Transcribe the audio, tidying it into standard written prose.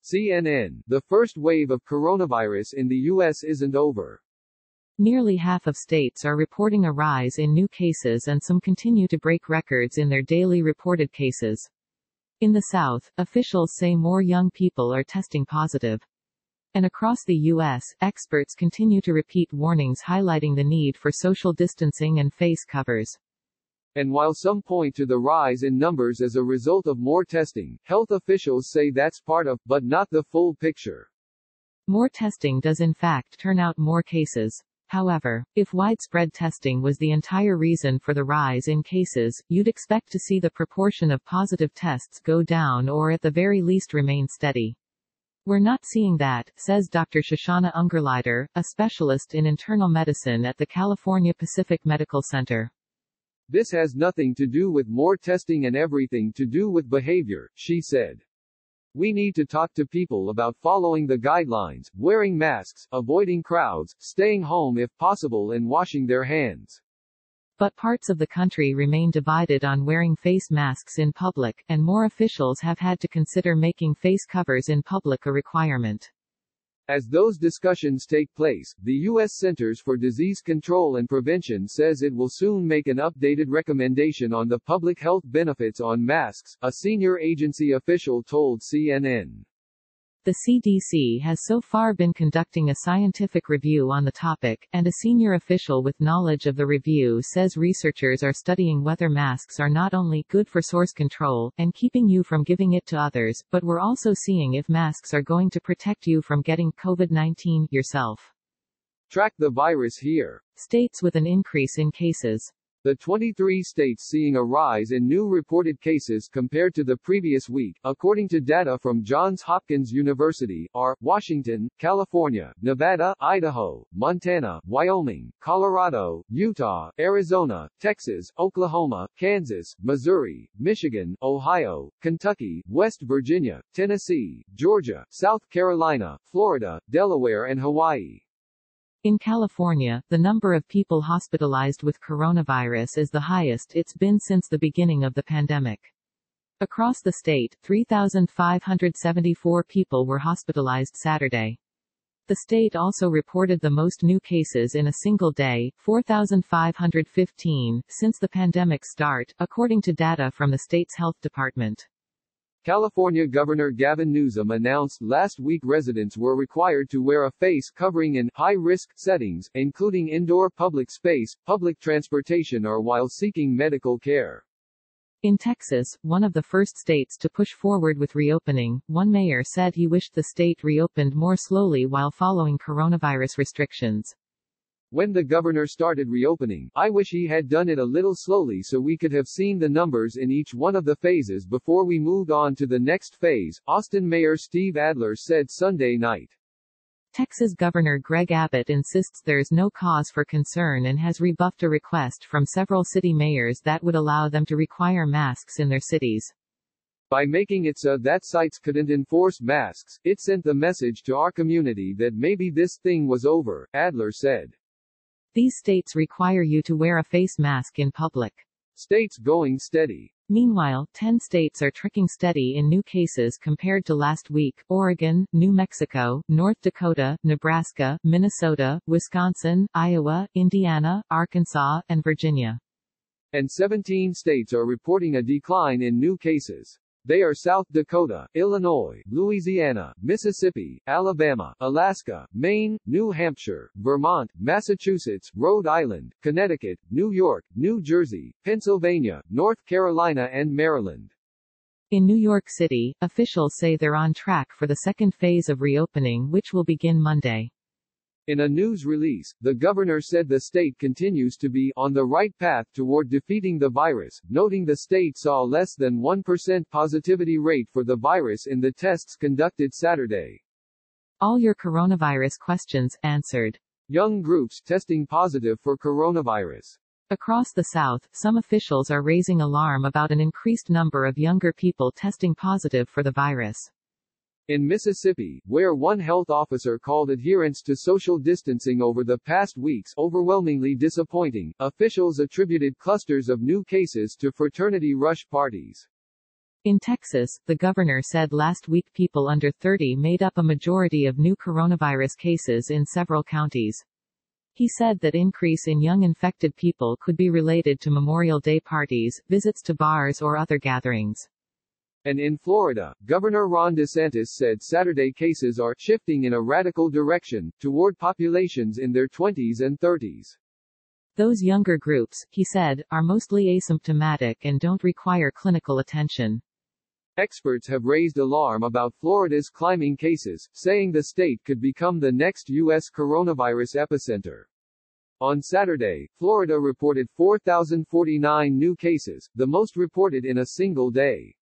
CNN, the first wave of coronavirus in the U.S. isn't over. Nearly half of states are reporting a rise in new cases and some continue to break records in their daily reported cases. In the South, officials say more young people are testing positive. And across the U.S., experts continue to repeat warnings highlighting the need for social distancing and face covers. And while some point to the rise in numbers as a result of more testing, health officials say that's part of, but not the full picture. More testing does in fact turn out more cases. However, if widespread testing was the entire reason for the rise in cases, you'd expect to see the proportion of positive tests go down or at the very least remain steady. We're not seeing that, says Dr. Shoshana Ungerleider, a specialist in internal medicine at the California Pacific Medical Center. This has nothing to do with more testing and everything to do with behavior, she said. We need to talk to people about following the guidelines, wearing masks, avoiding crowds, staying home if possible and washing their hands. But parts of the country remain divided on wearing face masks in public, and more officials have had to consider making face covers in public a requirement. As those discussions take place, the U.S. Centers for Disease Control and Prevention says it will soon make an updated recommendation on the public health benefits on masks, a senior agency official told CNN. The CDC has so far been conducting a scientific review on the topic, and a senior official with knowledge of the review says researchers are studying whether masks are not only good for source control, and keeping you from giving it to others, but we're also seeing if masks are going to protect you from getting COVID-19 yourself. Track the virus here. States with an increase in cases. The 23 states seeing a rise in new reported cases compared to the previous week, according to data from Johns Hopkins University, are Washington, California, Nevada, Idaho, Montana, Wyoming, Colorado, Utah, Arizona, Texas, Oklahoma, Kansas, Missouri, Michigan, Ohio, Kentucky, West Virginia, Tennessee, Georgia, South Carolina, Florida, Delaware and Hawaii. In California, the number of people hospitalized with coronavirus is the highest it's been since the beginning of the pandemic. Across the state, 3,574 people were hospitalized Saturday. The state also reported the most new cases in a single day, 4,515, since the pandemic's start, according to data from the state's health department. California Governor Gavin Newsom announced last week residents were required to wear a face covering in high-risk settings, including indoor public space, public transportation or while seeking medical care. In Texas, one of the first states to push forward with reopening, one mayor said he wished the state reopened more slowly while following coronavirus restrictions. When the governor started reopening, I wish he had done it a little slowly so we could have seen the numbers in each one of the phases before we moved on to the next phase, Austin Mayor Steve Adler said Sunday night. Texas Governor Greg Abbott insists there's no cause for concern and has rebuffed a request from several city mayors that would allow them to require masks in their cities. By making it so that sites couldn't enforce masks, it sent the message to our community that maybe this thing was over, Adler said. These states require you to wear a face mask in public. States going steady. Meanwhile, 10 states are tracking steady in new cases compared to last week: Oregon, New Mexico, North Dakota, Nebraska, Minnesota, Wisconsin, Iowa, Indiana, Arkansas, and Virginia. And 17 states are reporting a decline in new cases. They are South Dakota, Illinois, Louisiana, Mississippi, Alabama, Alaska, Maine, New Hampshire, Vermont, Massachusetts, Rhode Island, Connecticut, New York, New Jersey, Pennsylvania, North Carolina and Maryland. In New York City, officials say they're on track for the second phase of reopening, which will begin Monday. In a news release, the governor said the state continues to be on the right path toward defeating the virus, noting the state saw less than 1% positivity rate for the virus in the tests conducted Saturday. All your coronavirus questions answered. Young groups testing positive for coronavirus. Across the South, some officials are raising alarm about an increased number of younger people testing positive for the virus. In Mississippi, where one health officer called adherence to social distancing over the past weeks overwhelmingly disappointing, officials attributed clusters of new cases to fraternity rush parties. In Texas, the governor said last week people under 30 made up a majority of new coronavirus cases in several counties. He said that increase in young infected people could be related to Memorial Day parties, visits to bars or other gatherings. And in Florida, Governor Ron DeSantis said Saturday cases are shifting in a radical direction, toward populations in their 20s and 30s. Those younger groups, he said, are mostly asymptomatic and don't require clinical attention. Experts have raised alarm about Florida's climbing cases, saying the state could become the next U.S. coronavirus epicenter. On Saturday, Florida reported 4,049 new cases, the most reported in a single day.